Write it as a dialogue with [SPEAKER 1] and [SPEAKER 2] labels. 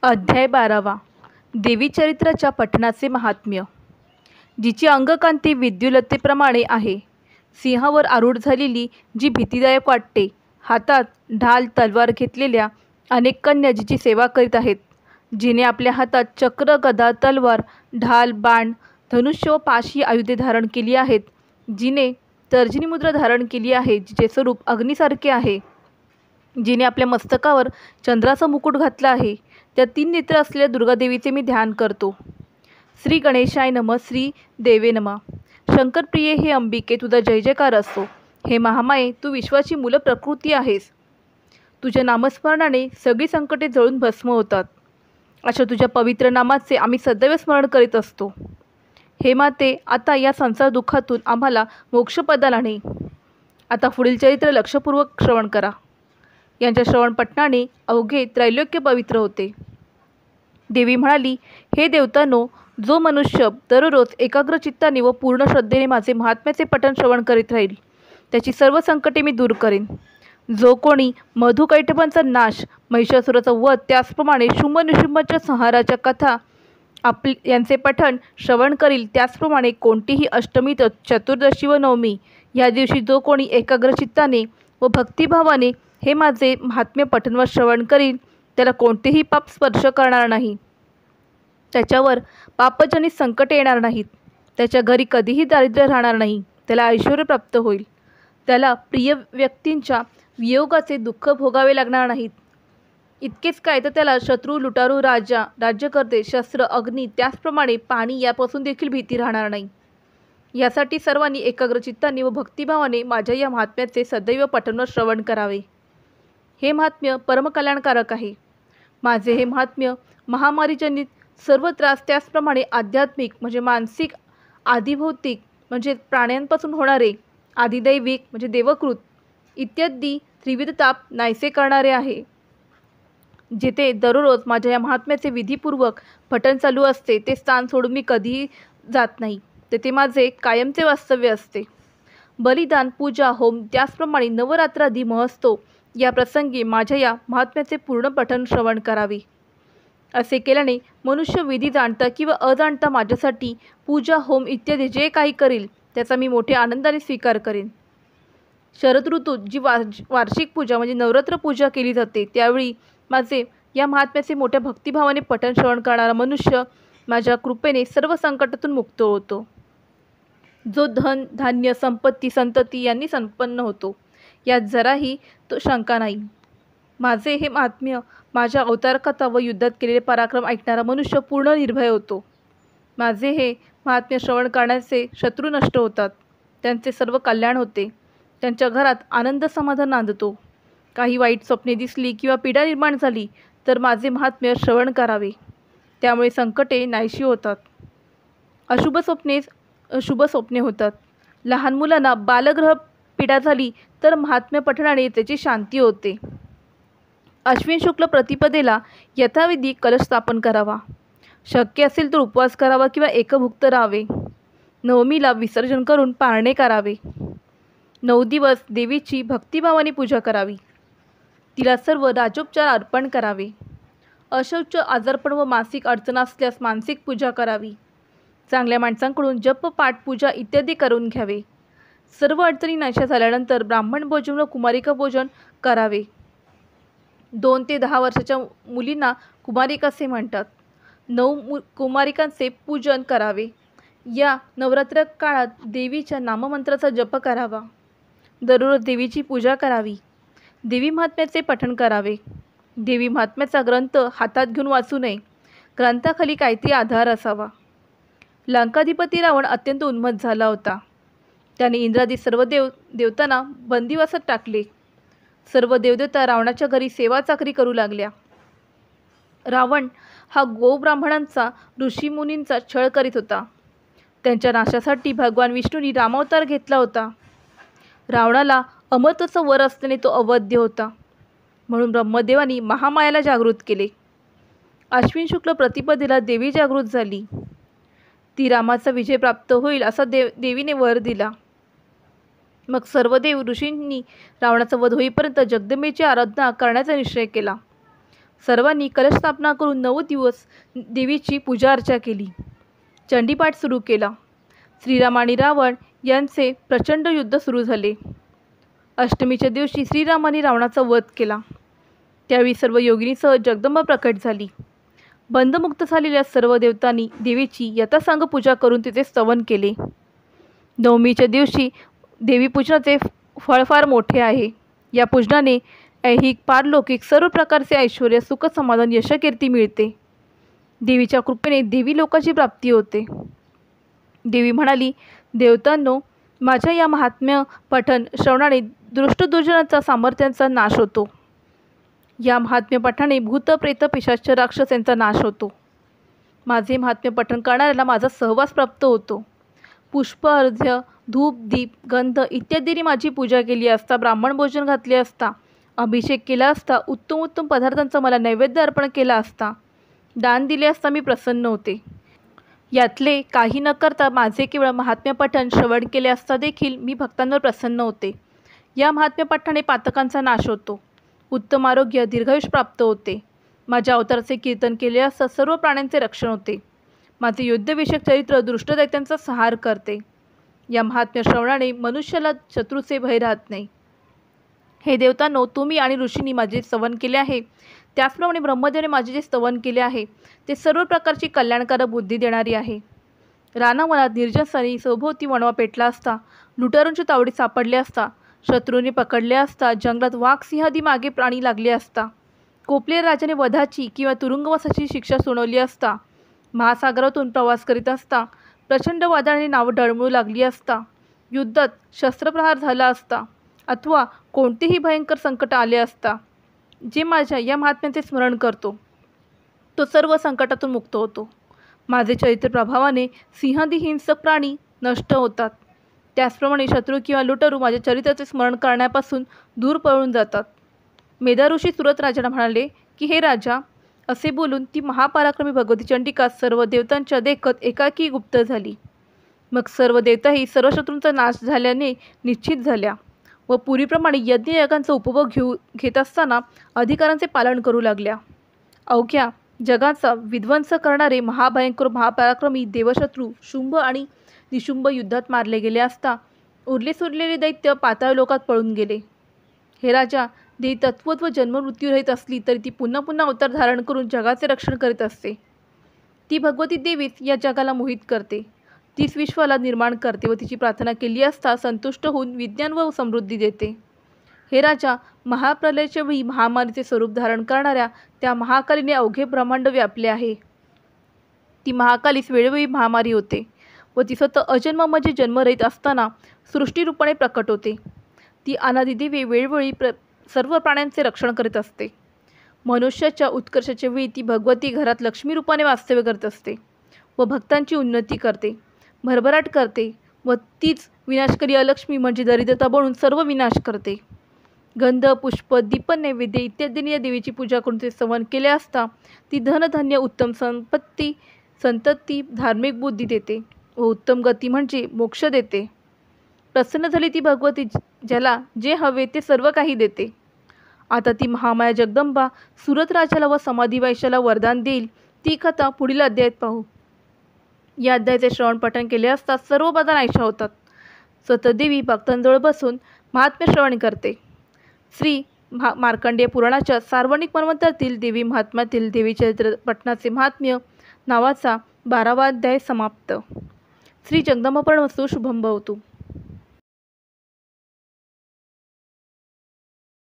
[SPEAKER 1] अध्याय 12 देवी चरित्राच्या पठणाचे महात्म्य। जिची अंगकांती विद्युलतेप्रमाणे आहे, सिंहावर आरूढ झालेली जी भीतीदायक वाटते, हातात ढाल तलवार घेतलेल्या अनेक कन्या जिची सेवा करीत आहेत, जिने आपल्या हातात चक्र गदा तलवार ढाल बाण धनुष्य व पाश ही आयुधे धारण केली आहेत, जिने तर्जनी मुद्रा धारण केली आहे, जिचे स्वरूप अग्नीसारखे आहे, जिने आपल्या मस्तकावर चंद्राचा मुकुट घातला आहे, त्या 3 नेत्र असलेल्या दुर्गादेवीचे मी ध्यान करतो। श्री गणेशाय नमः, श्री देवे नमः। शंकरप्रिये हे अंबिके, तुझा जय जयकार असो। हे महामाये, तू विश्वाची मूल प्रकृती आहेस। तुझ्या नामस्मरणाने सगळी संकटे जळून भस्म होतात। अशा तुझ्या पवित्र नामाचे आम्ही सदैव स्मरण करीत असतो। हे माते, आता या संसार दुःखातून आम्हाला मोक्षपदाला ने। आता पुढील चरित्र लक्षपूर्वक श्रवण करा। यांच्या श्रवणपठणाने अवघे त्रैलोक्य पवित्र होते। देवी म्हणाली, हे देवतांनो, जो मनुष्य दररोज एकाग्र चित्ताने व पूर्ण श्रद्धेने माझे महात्म्याचे पठण श्रवण करीत राहील, त्याची सर्व संकटे मी दूर करेन। जो कोणी मधुकैटभांचा नाश, महिषासुराचा वध, त्याचप्रमाणे शुंभ निशुंभाच्या संहाराच्या कथा यांचे पठण श्रवण करील, त्याचप्रमाणे कोणतीही अष्टमी, चतुर्दशी व नवमी या दिवशी जो कोणी एकाग्र चित्ताने व भक्तिभावाने हे माझे महात्म्य पठण व श्रवण करील, त्याला कोणतेही पाप स्पर्श करणार नाही। त्याच्यावर पापजनित संकटे येणार नाहीत। त्याच्या घरी कधीही दारिद्र्य राहणार नाही। त्याला ऐश्वर्य प्राप्त होईल। त्याला प्रिय व्यक्तींच्या वियोगाचे दुःख भोगावे लागणार नाहीत। इतकेच काय, तर त्याला शत्रू, लुटारू, राजा, राज्यकर्ते, शस्त्र, अग्नी, त्याचप्रमाणे पाणी यापासून देखील भीती राहणार नाही। यासाठी सर्वांनी एकाग्र चित्ताने व भक्तिभावाने माझ्या या महात्म्याचे सदैव पठण व श्रवण करावे। हे महात्म्य परमकल्याणकारक आहे। माझे हे महात्म्य महामारीजनित सर्व त्रास, त्याचप्रमाणे आध्यात्मिक म्हणजे मानसिक, आदिभौतिक म्हणजे प्राण्यांपासून होणारे, आदिदैविक म्हणजे देवकृत इत्यादी त्रिविध ताप नाहीसे करणारे आहे। जेथे दररोज माझ्या या महात्म्याचे विधीपूर्वक पठण चालू असते, ते स्थान सोडून मी कधीही जात नाही। तेथे माझे कायमचे वास्तव्य असते। बलिदान, पूजा, होम, त्याचप्रमाणे नवरात्रादी महोत्सव या प्रसंगी माझ्या या महात्म्याचे पूर्ण पठण श्रवण करावे। असे केल्याने मनुष्य विधी जाणता किंवा अजाणता माझ्यासाठी पूजा, होम इत्यादी जे काही करील, त्याचा मी मोठ्या आनंदाने स्वीकार करेन। शरद ऋतूत जी वार्षिक पूजा म्हणजे नवरात्र पूजा केली जाते, त्यावेळी माझे या महात्म्याचे मोठ्या भक्तिभावाने पठण श्रवण करणारा मनुष्य माझ्या कृपेने सर्व संकटातून मुक्त होतो। जो धन, धान्य, संपत्ती, संतती यांनी संपन्न होतो, यात जराही तो शंका नाही। माझे हे महात्म्य, माझ्या अवतारकथा व युद्धात केलेले पराक्रम ऐकणारा मनुष्य पूर्ण निर्भय होतो। माझे हे महात्म्य श्रवण करण्याचे शत्रू नष्ट होतात, त्यांचे सर्व कल्याण होते, त्यांच्या घरात आनंद समाधान नांदतो। काही वाईट स्वप्ने दिसली किंवा पीडा निर्माण झाली, तर माझे महात्म्य श्रवण करावे, त्यामुळे संकटे नाहीशी होतात। अशुभ स्वप्ने होतात। लहान मुलांना बालग्रह पीडा झाली, तर महात्म्य पठणाने त्याची शांती होते। अश्विन शुक्ल प्रतिपदेला यथाविधी कलश स्थापन करावा। शक्य असेल तर उपवास करावा किंवा एकभुक्त राहावे। नवमीला विसर्जन करून पारणे करावे। 9 दिवस देवीची भक्तिभावाने पूजा करावी। तिला सर्व राजोपचार अर्पण करावे। अशौच, आजारपण व मासिक अडचण असल्यास मानसिक पूजा करावी। चांगल्या माणसांकडून जप, पाठ, पूजा इत्यादी करून घ्यावे। सर्व अडचणी नाहीशा झाल्यानंतर ब्राह्मण भोजन व कुमारिका भोजन करावे। 2 ते 10 वर्षाच्या मुलींना कुमारिका असे म्हणतात। 9 कुमारिकांचे पूजन करावे। या नवरात्र काळात देवीच्या नाममंत्राचा जप करावा। दररोज देवीची पूजा करावी। देवी महात्म्याचे पठण करावे। देवी महात्म्याचा ग्रंथ हातात घेऊन वाचू नये। ग्रंथाखाली काहीतरी आधार असावा। लंकाधिपती रावण अत्यंत उन्मत्त झाला होता। त्याने इंद्रादी सर्व देवतांना बंदिवासात टाकले। सर्व देवदेवता रावणाच्या घरी सेवा चाकरी करू लागल्या। रावण हा गोब्राह्मणांचा, ऋषीमुनींचा छळ करीत होता। त्यांच्या नाशासाठी भगवान विष्णूंनी रामावतार घेतला होता। रावणाला अमरत्वाचा वर असल्याने तो अवध्य होता, म्हणून ब्रह्मदेवानी महामायाला जागृत केले। अश्विन शुक्ल प्रतिपदेला देवी जागृत झाली। ती रामाचा विजय प्राप्त होईल असा देवीने वर दिला। मग सर्व देव ऋषींनी रावणाचा वध होईपर्यंत जगदंबेची आराधना करण्याचा निश्चय केला। सर्वांनी कलश स्थापना करून 9 दिवस देवीची पूजा अर्चा केली. चंडीपाठ सुरू केला. श्रीराम आणि रावण यांचे प्रचंड युद्ध सुरू झाले. अष्टमीच्या दिवशी श्रीरामाने रावणाचा वध केला. त्यावेळी सर्व योगिनीसह जगदंबा प्रकट झाली. बंधमुक्त झालेल्या सर्व देवतांनी देवीची यथासांग पूजा करून तिचे स्तवन केले. नवमीच्या दिवशी देवी पूजनाचे फळ फार मोठे आहे. या पूजनाने ऐहिक पारलौकिक सर्व प्रकारचे ऐश्वर्य सुख समाधान यशकीर्ती मिळते. देवीच्या कृपेने देवी लोकाची प्राप्ती होते. देवी म्हणाली, देवतांनो, माझ्या या महात्म्य पठण श्रवणाने दुष्ट दुर्जनांचा सामर्थ्यांचा नाश होतो. या महात्म्य पठणाने भूत प्रेत पिशाच राक्षस यांचा नाश होतो. माझे महात्म्य पठण करणाऱ्याला माझा सहवास प्राप्त होतो. पुष्प अर्घ्य धूप दीप गंध इत्यादींनी माझी पूजा केली असता, ब्राह्मण भोजन घातले असता, अभिषेक केला असता, उत्तम उत्तम पदार्थांचा मला नैवेद्य अर्पण केला असता, दान दिले असता मी प्रसन्न होते. यातले काही न करता माझे केवळ महात्म्य पठण श्रवण केले असता देखील मी भक्तांवर प्रसन्न होते. या महात्म्य पठणाने पातकांचा नाश होतो. उत्तम आरोग्य दीर्घायुष प्राप्त होते. माझ्या अवताराचे कीर्तन केले असता सर्व प्राण्यांचे रक्षण होते. माझे युद्धविषयक चरित्र दुष्ट दैत्यांचा संहार करते. या महात्म्य श्रवणाने मनुष्याला शत्रूचे भय राहत नाही. हे देवतांनो, तुम्ही आणि ऋषींनी माझे स्तवन केले आहे, त्याचप्रमाणे ब्रह्मदेवाने माझे जे स्तवन केले आहे ते सर्व प्रकारची कल्याणकारक बुद्धी देणारी आहे. रानावनात निर्जनस्थानी सभोवती वणवा पेटला असता, लुटारूंची तावडी सापडले असता, शत्रूंनी पकडले असता, जंगलात वाघ सिंहादी मागे प्राणी लागले असता, कोपलेल्या राजाने वधाची किंवा तुरुंगवासाची शिक्षा सुनावली असता, महासागरातून प्रवास करीत असता प्रचंड वादळाने नावं डळमळू लागली असता, युद्धात शस्त्रप्रहार झाला असता, अथवा कोणतेही भयंकर संकट आले असता, जे माझ्या या महात्म्याचे स्मरण करतो तो सर्व संकटातून मुक्त होतो. माझे चरित्र प्रभावाने सिंहादी हिंसक प्राणी नष्ट होतात. त्याचप्रमाणे शत्रू किंवा लुटारू माझ्या चरित्राचे स्मरण करण्यापासून दूर पळून जातात. मेधाऋषी सुरत राजाला म्हणाले की, हे राजा, असे बोलून ती महापराक्रमी भगवती चंडिका सर्व देवतांच्या देखत एकाकी गुप्त झाली. मग सर्व देवताही सर्व शत्रूंचा नाश झाल्याने निश्चित झाल्या व पूर्वीप्रमाणे यज्ञयागांचा उपभोग घेत असताना अधिकारांचे पालन करू लागल्या. अवघ्या जगाचा विध्वंस करणारे महाभयंकर महापराक्रमी देवशत्रू शुंभ आणि निशुंभ युद्धात मारले गेले असता उरलेले दैत्य पाताळ लोकात पळून गेले. हे राजा, देवी तत्वत्व जन्ममृत्यू रहित असली तरी ती पुन्हा पुन्हा अवतार धारण करून जगाचे रक्षण करीत असते. ती भगवती देवीच या जगाला मोहित करते. तीच विश्वाला निर्माण करते व तिची प्रार्थना केली असता संतुष्ट होऊन विज्ञान व समृद्धी देते. हे राजा, महाप्रलयाच्या वेळी महामारीचे स्वरूप धारण करणाऱ्या त्या महाकालीने अवघे ब्रह्मांड व्यापले आहे. ती महाकालीस वेळोवेळी महामारी होते व ती स्वतः अजन्म म्हणजे जन्मरहित असताना सृष्टीरूपाने प्रकट होते. ती अनादिदेवी वेळोवेळी सर्व प्राण्यांचे रक्षण करीत असते. मनुष्याच्या उत्कर्षाच्या वेळी ती भगवती घरात लक्ष्मी रूपाने वास्तव्य करत असते व भक्तांची उन्नती करते, भरभराट करते व तीच विनाशकारी अलक्ष्मी म्हणजे दरिद्रता बनून सर्व विनाश करते. गंध पुष्प दीप नैवेद्य इत्यादींनी या देवीची पूजा करून ते स्तवन केले असता ती धनधान्य उत्तम संपत्ती संतती धार्मिक बुद्धी देते व उत्तम गती म्हणजे मोक्ष देते. प्रसन्न झाली ती भगवती ज्याला जे हवे ते सर्व काही देते. आता ती महामाया जगदंबा सुरत राजाला व समाधी वैश्याला वरदान देईल ती कथा पुढील अध्यायात पाहू. या अध्यायाचे श्रवण पठण केले असता सर्व बाधा नाहीशा होतात. स्वतः देवी भक्तांजवळ बसून महात्म्य श्रवण करते. श्री मार्कंडेय पुराणाच्या सार्वणिक मन्वंतरातील देवी महात्म्यातील देवी चरित्र पठणाचे महात्म्य नावाचा 12वा अध्याय समाप्त. श्री जगदंबा प्रणवस्तु शुभम भवतु.